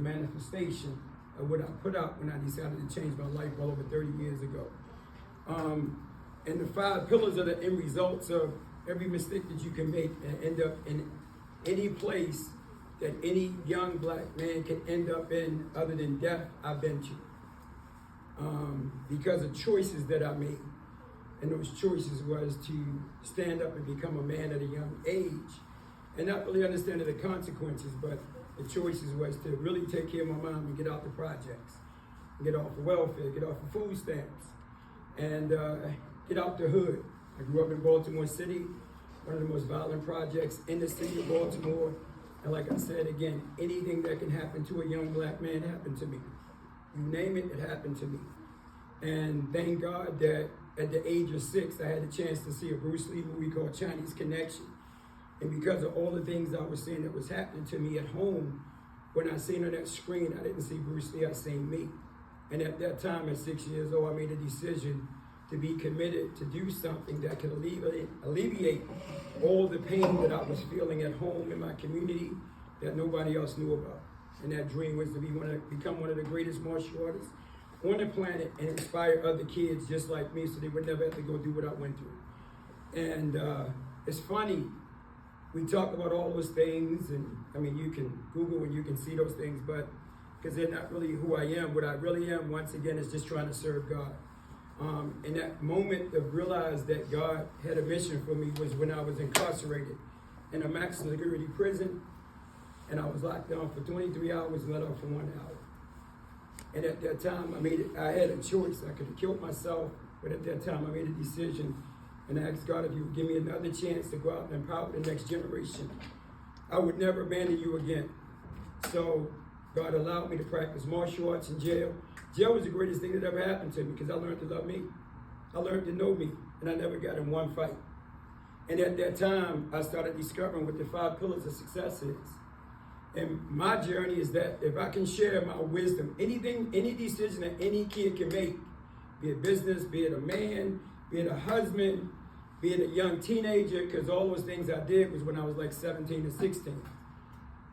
manifestation of what I put out when I decided to change my life well over 30 years ago. And the 5 pillars are the end results of every mistake that you can make and end up in any place that any young black man can end up in other than death. I've been to. Because of choices that I made. And those choices was to stand up and become a man at a young age. And not really understanding the consequences, but the choices was to really take care of my mom and get out the projects. Get off of welfare, get off of food stamps. And get out the hood. I grew up in Baltimore City, one of the most violent projects in the city of Baltimore. And like I said, again, anything that can happen to a young black man happened to me. You name it, it happened to me. And thank God that at the age of 6, I had a chance to see a Bruce Lee movie called Chinese Connection. And because of all the things I was seeing that was happening to me at home, when I seen on that screen, I didn't see Bruce Lee, I seen me. And at that time, at 6 years old, I made a decision to be committed to do something that could alleviate all the pain that I was feeling at home in my community that nobody else knew about. And that dream was to become one of the greatest martial artists on the planet and inspire other kids just like me so they would never have to go through what I went through. And it's funny, we talk about all those things, and I mean, you can Google and you can see those things, but because they're not really who I am. What I really am, once again, is just trying to serve God. And that moment of realize that God had a mission for me was when I was incarcerated in a maximum security prison, and I was locked down for 23 hours and let out for 1 hour. And at that time, I had a choice. I could have killed myself, but at that time, I made a decision and I asked God if He would give me another chance to go out and empower the next generation. I would never abandon you again. So God allowed me to practice martial arts in jail. Jail was the greatest thing that ever happened to me because I learned to love me. I learned to know me, and I never got in one fight. And at that time, I started discovering what the 5 pillars of success is. And my journey is that if I can share my wisdom, any decision that any kid can make, be it business, be it a man, be it a husband, be it a young teenager, because all those things I did was when I was like 17 and 16.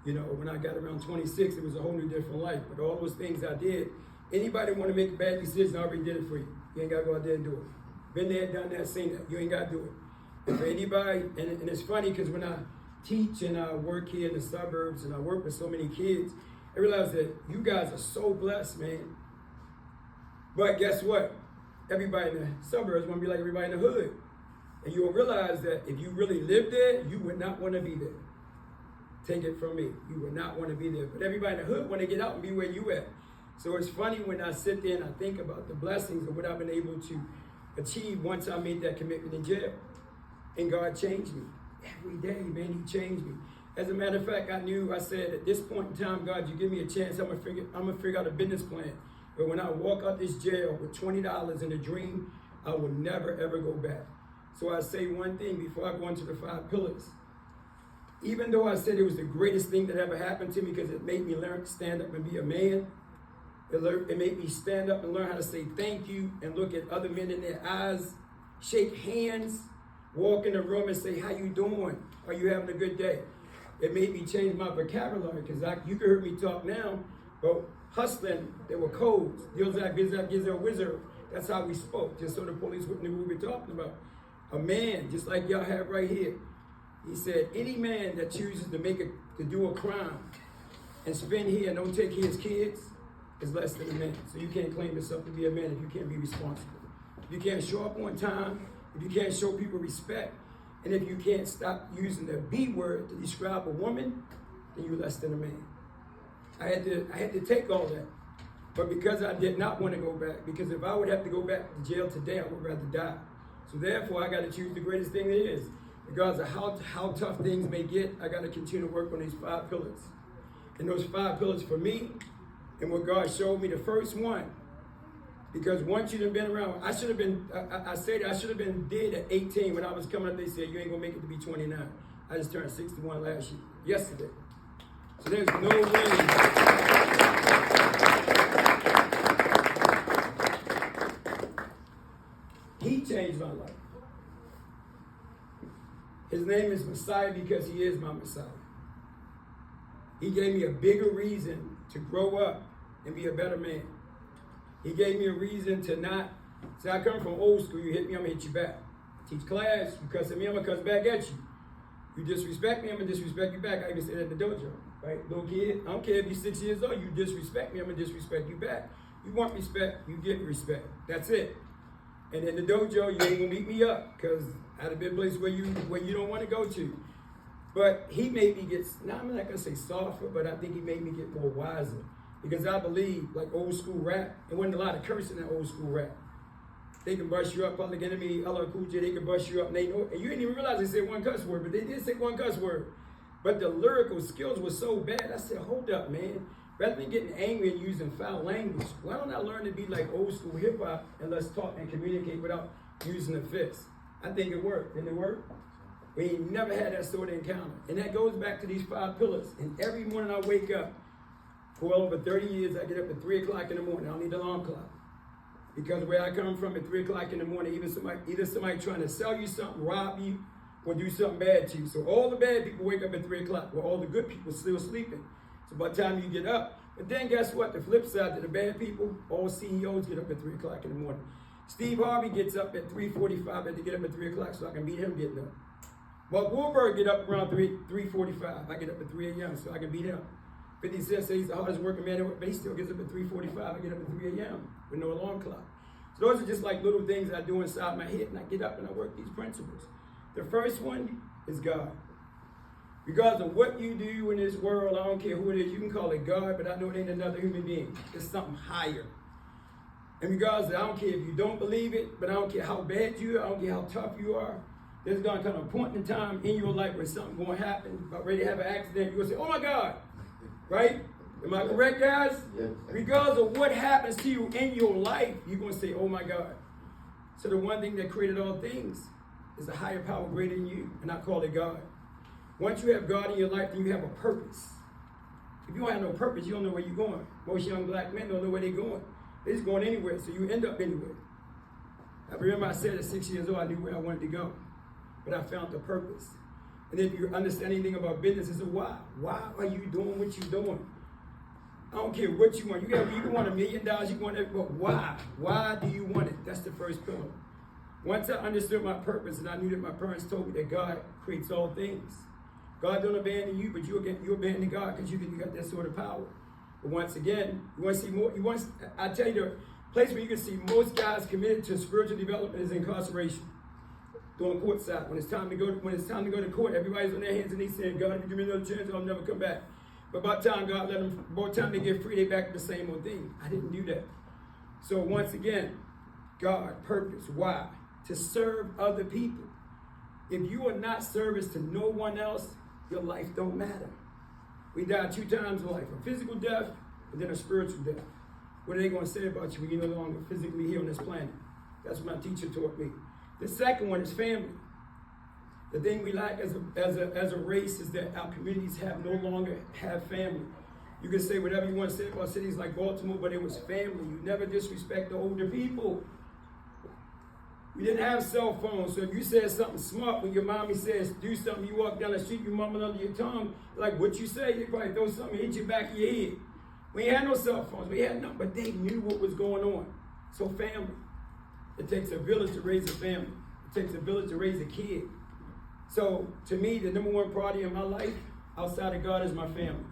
You know, when I got around 26, it was a whole new different life. But all those things I did, anybody want to make a bad decision, I already did it for you. You ain't got to go out there and do it. Been there, done that, seen that. You ain't got to do it. And for anybody, and it's funny because when I teach and I work here in the suburbs and I work with so many kids, I realize that you guys are so blessed, man. But guess what? Everybody in the suburbs want to be like everybody in the hood. And you'll realize that if you really live there, you would not want to be there. Take it from me. You would not want to be there. But everybody in the hood want to get out and be where you at. So it's funny when I sit there and I think about the blessings of what I've been able to achieve once I made that commitment in jail. And God changed me. Every day, man, He changed me. As a matter of fact, I said, at this point in time, God, you give me a chance, I'm gonna figure out a business plan. But when I walk out this jail with $20 in a dream, I will never, ever go back. So I say one thing before I go into the 5 pillars. Even though I said it was the greatest thing that ever happened to me because it made me learn to stand up and be a man, it made me stand up and learn how to say thank you and look at other men in their eyes, shake hands, walk in the room and say, how you doing? Are you having a good day? It made me change my vocabulary because you can hear me talk now, but hustling, there were codes. Wizard. That's how we spoke, just so the police wouldn't know what we were talking about. A man, just like y'all have right here. He said, any man that chooses to do a crime and spend here and don't take his kids is less than a man. So you can't claim yourself to be a man if you can't be responsible. If you can't show up on time, if you can't show people respect, and if you can't stop using the B word to describe a woman, then you're less than a man. I had to take all that. But because I did not want to go back, because if I would have to go back to jail today, I would rather die. So therefore, I got to choose the greatest thing there is. Regardless of how tough things may get, I got to continue to work on these 5 pillars. And those 5 pillars for me, and what God showed me, the first one, because once you've been around, I should have been dead at 18. When I was coming up, they said, you ain't going to make it to be 29. I just turned 61 yesterday. So there's no way. He changed my life. His name is Messiah because He is my Messiah. He gave me a bigger reason to grow up and be a better man. He gave me a reason to not. See, I come from old school. You hit me, I'm going to hit you back. Teach class, you cuss at me, I'm going to cuss back at you. You disrespect me, I'm going to disrespect you back. I even said that in the dojo, right? Little kid, I don't care if you're 6 years old, you disrespect me, I'm going to disrespect you back. You want respect, you get respect. That's it. And in the dojo, you ain't going to beat me up because I'd have been a place where you don't want to go to. But he made me get, now I'm not going to say softer, but I think he made me get more wiser. Because I believe, like old school rap, there wasn't a lot of cursing in old school rap. They can bust you up, Public Enemy, LL Cool J, they can bust you up, and they know, and you didn't even realize they said one cuss word, but they did say one cuss word. But the lyrical skills were so bad, I said, hold up, man. Rather than getting angry and using foul language, why don't I learn to be like old school hip hop and let's talk and communicate without using the fist? I think it worked. Didn't it work? We ain't never had that sort of encounter. And that goes back to these 5 pillars. And every morning I wake up, for well over 30 years, I get up at 3 o'clock in the morning. I don't need an alarm clock. Because where I come from at 3 o'clock in the morning, either somebody trying to sell you something, rob you, or do something bad to you. So all the bad people wake up at 3 o'clock, while all the good people are still sleeping. So by the time you get up, but then guess what? The flip side to the bad people, all CEOs get up at 3 o'clock in the morning. Steve Harvey gets up at 3:45. I had to get up at 3 o'clock so I can beat him getting up. Mark Wahlberg get up around 3:45. I get up at 3 a.m. so I can beat him. 50 Cent says he's the hardest working man, but he still gets up at 3:45. I get up at 3 a.m. with no alarm clock. So those are just like little things I do inside my head, and I get up and I work these principles. The first one is God. Regardless of what you do in this world, I don't care who it is, you can call it God, but I know it ain't another human being. It's something higher. And regardless of, I don't care if you don't believe it, but I don't care how bad you are, I don't care how tough you are. There's going to come a point in time in your life where something's going to happen, about ready to have an accident, you're going to say, oh my God, right? Am I correct, guys? Yes. Regardless of what happens to you in your life, you're going to say, oh my God. So the one thing that created all things is a higher power greater than you, and I call it God. Once you have God in your life, then you have a purpose. If you don't have no purpose, you don't know where you're going. Most young black men don't know where they're going. They're just going anywhere, so you end up anywhere. I remember I said at 6 years old, I knew where I wanted to go, but I found the purpose. And if you understand anything about business, it's a why. Why are you doing what you're doing? I don't care what you want. You can want $1 million, you can want it, but why? Why do you want it? That's the first pillar. Once I understood my purpose and I knew that my parents told me that God creates all things. God don't abandon you, but you abandon God because you think you got that sort of power. But once again, you want to see more. I tell you, the place where you can see most guys committed to spiritual development is incarceration. Doing courtside. When it's time to go to court, everybody's on their hands and knees saying, God, if you give me another chance, I'll never come back. But by the time God let them, by the time they get free, they back to the same old thing. I didn't do that. So once again, God, purpose, why? To serve other people. If you are not service to no one else, your life don't matter. We die 2 times in life, a physical death and then a spiritual death. What are they going to say about you when you're no longer physically here on this planet? That's what my teacher taught me. The second one is family. The thing we lack as a race is that our communities no longer have family. You can say whatever you want to say about cities like Baltimore, but it was family. You never disrespect the older people. We didn't have cell phones, so if you said something smart when your mommy says do something, you walk down the street, you mumble under your tongue, like what you say, you probably throw something, hit your back of your head. We ain't had no cell phones, we had nothing, but they knew what was going on. So family. It takes a village to raise a family. It takes a village to raise a kid. So to me, the number one priority in my life, outside of God, is my family.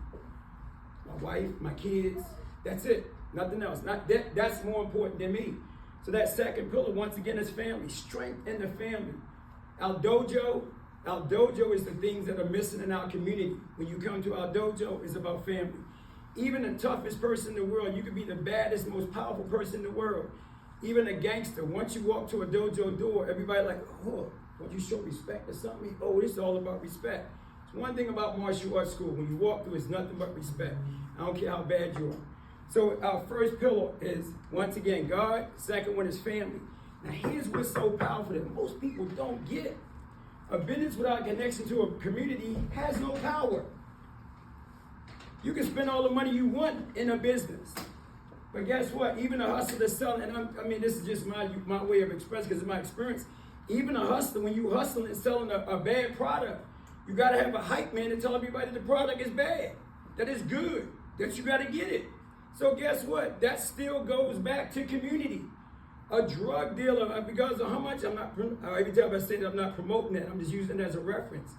My wife, my kids, that's it. Nothing else. That's more important than me. So that second pillar, once again, is family. Strength in the family. Our dojo is the things that are missing in our community. When you come to our dojo, it's about family. Even the toughest person in the world, you could be the baddest, most powerful person in the world. Even a gangster, once you walk to a dojo door, everybody like, oh, don't you show respect or something? Oh, it's all about respect. It's one thing about martial arts school. When you walk through, it's nothing but respect. I don't care how bad you are. So our first pillar is, once again, God. Second one is family. Now here's what's so powerful that most people don't get. A business without connection to a community has no power. You can spend all the money you want in a business. But guess what? Even a hustler that's selling, and this is just my way of expressing because of my experience. Even a hustler, when you hustling and selling a bad product, you got to have a hype man to tell everybody the product is bad, that it's good. that you got to get it. So guess what? That still goes back to community. A drug dealer, because of how much every time I say that I'm not promoting that, I'm just using it as a reference.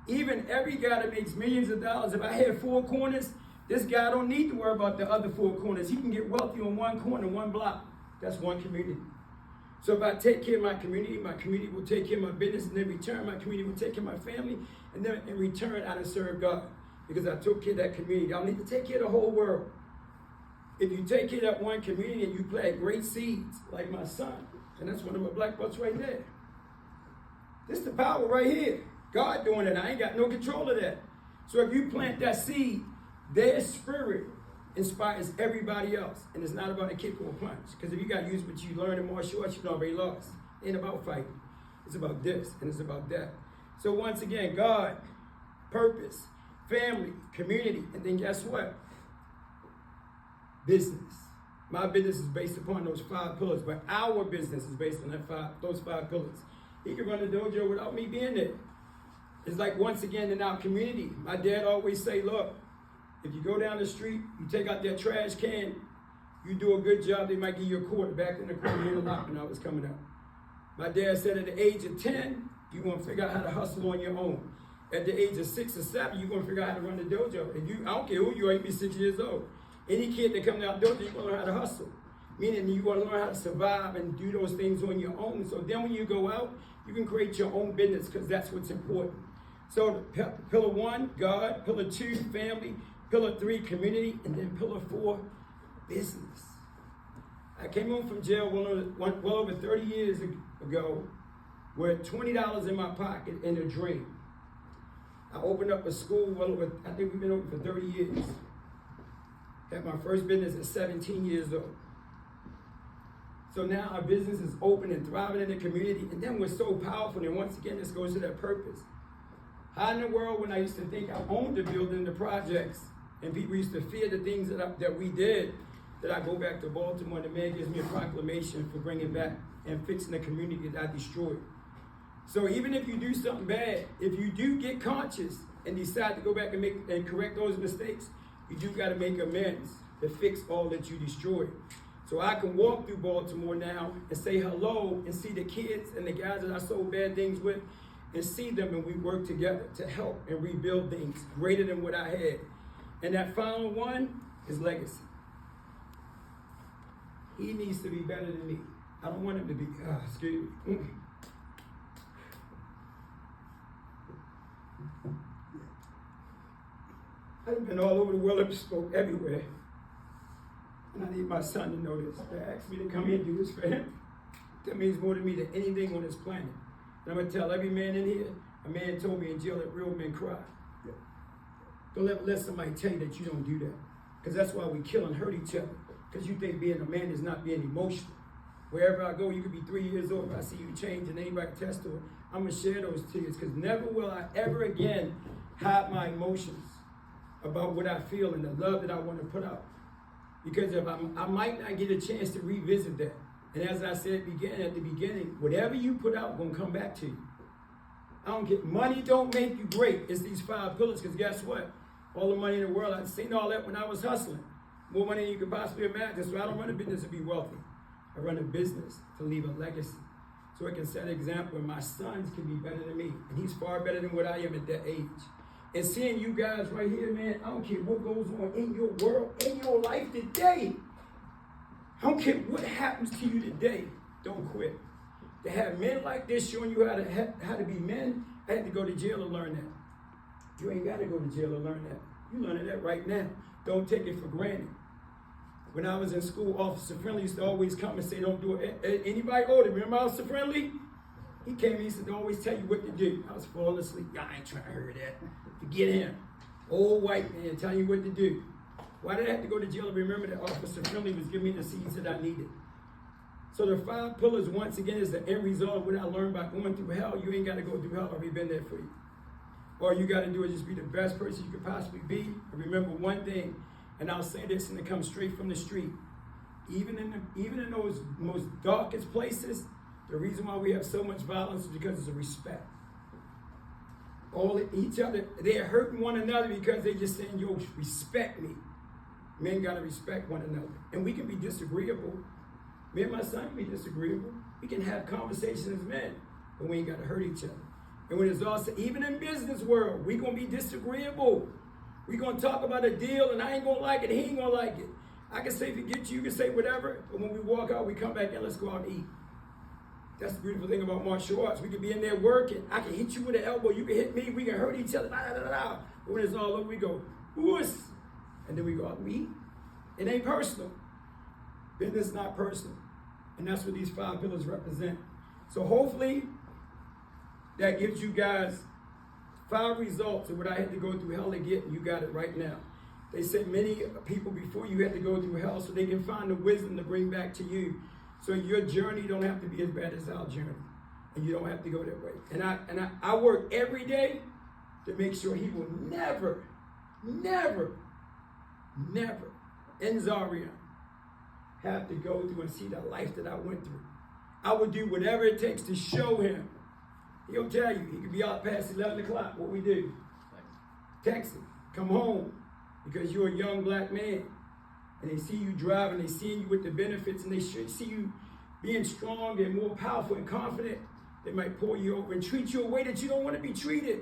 Even every guy that makes millions of dollars, if I had 4 corners, this guy don't need to worry about the other 4 corners. He can get wealthy on one corner, one block. That's one community. So if I take care of my community will take care of my business, and in return, my community will take care of my family, and then in return, I done serve God because I took care of that community. I need to take care of the whole world. If you take care of that one community and you plant great seeds, like my son, and that's one of my black belts right there. This is the power right here. God doing it. I ain't got no control of that. So if you plant that seed, their spirit inspires everybody else. And it's not about a kick or a punch. Because if you got to use what you learn in martial arts, you already lost. It ain't about fighting. It's about this and it's about that. So once again, God, purpose, family, community, and then guess what? Business. My business is based upon those 5 pillars, but our business is based on those 5 pillars. He can run the dojo without me being there. It's like, once again, in our community, my dad always say, look, if you go down the street, you take out that trash can, you do a good job, they might give you a quarter. Back in the corner in the lock when I was coming up. My dad said at the age of 10, you're going to figure out how to hustle on your own. At the age of 6 or 7, you're going to figure out how to run the dojo. I don't care who you are, you be 6 years old. Any kid that comes out dojo, you're going to learn how to hustle. Meaning you want to learn how to survive and do those things on your own. So then when you go out, you can create your own business because that's what's important. So pillar 1, God. Pillar 2, family. Pillar 3, community. And then pillar 4, business. I came home from jail well over 30 years ago with $20 in my pocket and a dream. I opened up a school I think we've been open for 30 years. Had my first business at 17 years old. So now our business is open and thriving in the community, and then we're so powerful, and once again, this goes to that purpose. How in the world, when I used to think I owned the building, the projects, and people used to fear the things that we did, that I go back to Baltimore, and the man gives me a proclamation for bringing back and fixing the community that I destroyed. So even if you do something bad, if you do get conscious and decide to go back and correct those mistakes, you do got to make amends to fix all that you destroyed. So I can walk through Baltimore now and say hello and see the kids and the guys that I sold bad things with and see them, and we work together to help and rebuild things greater than what I had. And that final one is legacy. He needs to be better than me. I don't want him to be, excuse me. I've been all over the world, I've spoke everywhere. And I need my son to know this. They asked me to come here and do this for him. That means more to me than anything on this planet. And I'm going to tell every man in here, a man told me in jail that real men cry. Yeah. Don't ever let somebody tell you that you don't do that. Because that's why we kill and hurt each other. Because you think being a man is not being emotional. Wherever I go, you could be 3 years old. If I see you change and anybody attest to it, I'm going to share those tears. Because never will I ever again hide my emotions about what I feel and the love that I want to put out. Because if I might not get a chance to revisit that. And as I said at the beginning, whatever you put out gonna come back to you. I don't get money don't make you great. It's these 5 pillars, because guess what? All the money in the world, I've seen all that when I was hustling. More money than you could possibly imagine. So I don't run a business to be wealthy. I run a business to leave a legacy. So it can set an example, and my sons can be better than me. And he's far better than what I am at that age. And seeing you guys right here, man, I don't care what goes on in your world, in your life today. I don't care what happens to you today. Don't quit. To have men like this showing you how to be men, I had to go to jail to learn that. You ain't got to go to jail to learn that. You're learning that right now. Don't take it for granted. When I was in school, Officer Friendly used to always come and say, don't do it. Anybody older, remember Officer Friendly? He came and he said, always tell you what to do. I was falling asleep. I ain't trying to hear that. Forget him. Old white man telling you what to do. Why did I have to go to jail to remember that Officer Friendly was giving me the seeds that I needed? So the 5 pillars, once again, is the end result of what I learned by going through hell. You ain't got to go through hell. I've already been there for you. All you got to do is just be the best person you could possibly be. And remember one thing, and I'll say this, and it comes straight from the street. Even in those most darkest places, the reason why we have so much violence is because it's a respect. All each other, they're hurting one another because they're just saying, yo, respect me. Men gotta respect one another. And we can be disagreeable. Me and my son can be disagreeable. We can have conversations as men, but we ain't gotta hurt each other. And when it's all said, even in business world, we gonna be disagreeable. We gonna talk about a deal and I ain't gonna like it, he ain't gonna like it. I can say forget you can say whatever, but when we walk out, we come back and let's go out and eat. That's the beautiful thing about martial arts. We can be in there working. I can hit you with an elbow, you can hit me, we can hurt each other, But when it's all over, we go, wuss, and then we go out and eat. It ain't personal. Business not personal. And that's what these 5 pillars represent. So hopefully, that gives you guys 5 results of what I had to go through hell to get, and you got it right now. They said many people before you had to go through hell so they can find the wisdom to bring back to you. So your journey don't have to be as bad as our journey. And you don't have to go that way. And I work every day to make sure he will never in Zion have to go through and see the life that I went through. I would do whatever it takes to show him. He'll tell you, he could be out past 11 o'clock. What we do? Text him. Come home. Because you're a young black man. And they see you driving, they see you with the benefits, and they should see you being strong and more powerful and confident. They might pull you over and treat you a way that you don't want to be treated.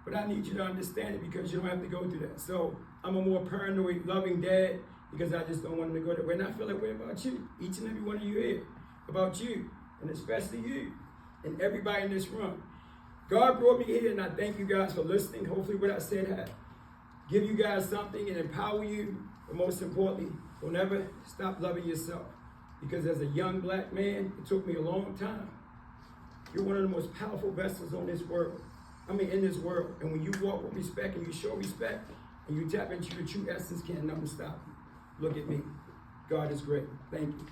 But I need you to understand it because you don't have to go through that. So I'm a more paranoid, loving dad because I just don't want him to go that way. And I feel that way about you, each and every one of you here, about you, and especially you, and everybody in this room. God brought me here, and I thank you guys for listening. Hopefully what I said had give you guys something and empower you. But most importantly, don't ever stop loving yourself. Because as a young black man, it took me a long time. You're one of the most powerful vessels on this world. In this world. And when you walk with respect and you show respect and you tap into your true essence, can't nothing stop you. Look at me. God is great. Thank you.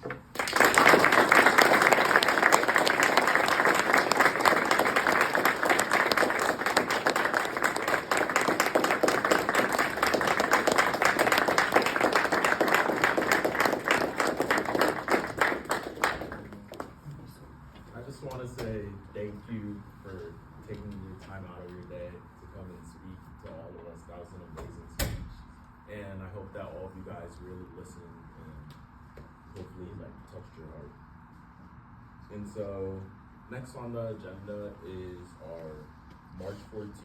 I just want to say thank you for taking your time out of your day to come and speak to all of us. That was an amazing speech. And I hope that all of you guys really listened and hopefully touched your heart. And so next on the agenda is our March 14th